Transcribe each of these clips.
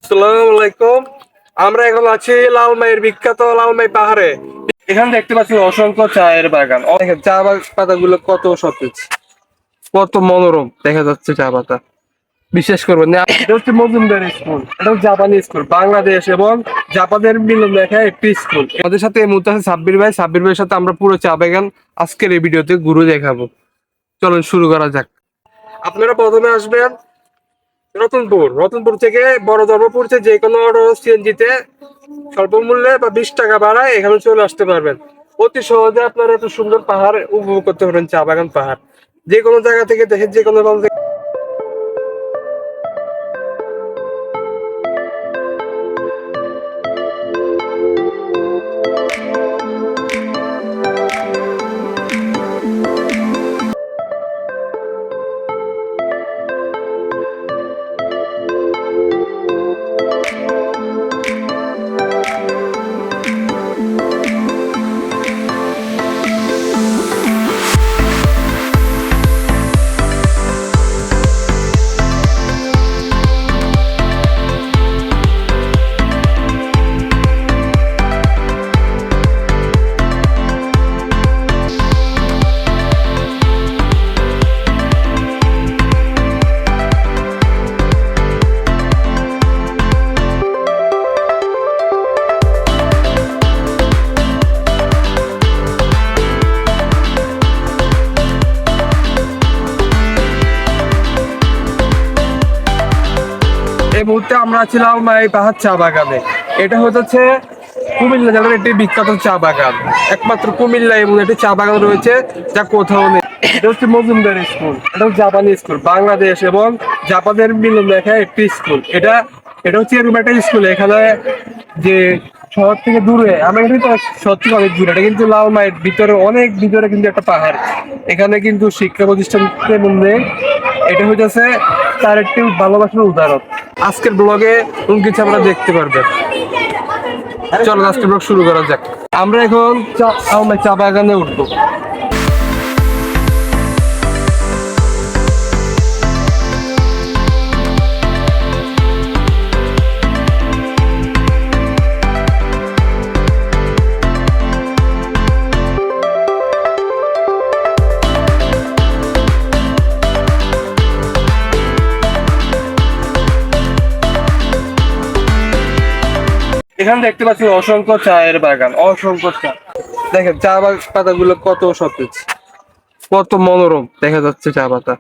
আসসালামু আলাইকুম। আমরা এখন আছি লালমাইয়ের বিখ্যাত লালমাই পাহাড়ে। এখানে দেখতে পাচ্ছি অসংখ্য চায়ের বাগান। দেখেন চা পাতাগুলো কত সতেজ, কত মনোরম দেখা যাচ্ছে চা পাতা। বিশেষ করবেন না, এটা হচ্ছে মজুমদার স্কুল। এটা হচ্ছে জাপানি স্কুল, বাংলাদেশ এবং জাপানের মিলন লেখা একটি স্কুল। আমাদের সাথে এই মুহূর্তে আছে সাব্বির ভাই। সাব্বির ভাইয়ের সাথে আমরা পুরো চা বাগান আজকের এই ভিডিওতে ঘুরে দেখাবো। চলুন শুরু করা যাক। আপনারা প্রথমে আসবেন রতনপুর থেকে বড় ধর্মপুর যে কোনো সিএনজিতে স্বল্প মূল্যে বা 20 টাকা ভাড়ায় এখানে চলে আসতে পারবেন। অতি সহজে আপনারা এত সুন্দর পাহাড় উপভোগ করতে পারবেন, চা বাগান পাহাড়। যে কোনো জায়গা থেকে দেশের যে কোনো প্রান্ত থেকে। এই মুহূর্তে আমরা ছিলাম এই পাহাড় চা বাগানে। এটা হচ্ছে কুমিল্লা জেলার একটি বিখ্যাত চা বাগান। একমাত্র কুমিল্লা এবং একটি চা বাগান রয়েছে যা কোথাও নেই। এটা হচ্ছে মজুমদার স্কুল। এটা হচ্ছে জাপানি স্কুল, বাংলাদেশ এবং জাপানের মিলন লেখা একটি স্কুল। এটা হচ্ছে এরকম একটা স্কুল। এখানে যে শহর থেকে দূরে, আমরা কিন্তু শহর থেকে অনেক দূরে, এটা কিন্তু লালমাইয়ের ভিতরে, অনেক ভিতরে কিন্তু একটা পাহাড়। এখানে কিন্তু শিক্ষা প্রতিষ্ঠানের মধ্যে এটা হইতেছে তার একটি ভালোবাসার উদাহরণ। আজকের ব্লগে কিছু আমরা দেখতে পারবেন। চলো আজকের ব্লগ শুরু করা যাক। আমরা এখন চা বাগানে উঠবো। এখানে দেখতে পাচ্ছি অসংখ্য চায়ের বাগান, অসংখ্য চা। দেখেন চা পাতাগুলো কত সতেজ, কত মনোরম দেখা যাচ্ছে চা পাতা।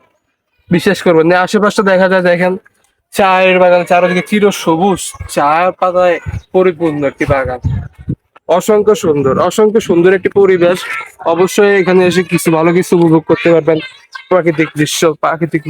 বিশেষ করবেন না, আশেপাশটা দেখা যায়। দেখেন চায়ের বাগান, চারিদিকে চির সবুজ চা পাতায় পরিপূর্ণ একটি বাগান। অসংখ্য সুন্দর একটি পরিবেশ। অবশ্যই এখানে এসে কিছু ভালো কিছু উপভোগ করতে পারবেন। প্রাকৃতিক দৃশ্য, প্রাকৃতিক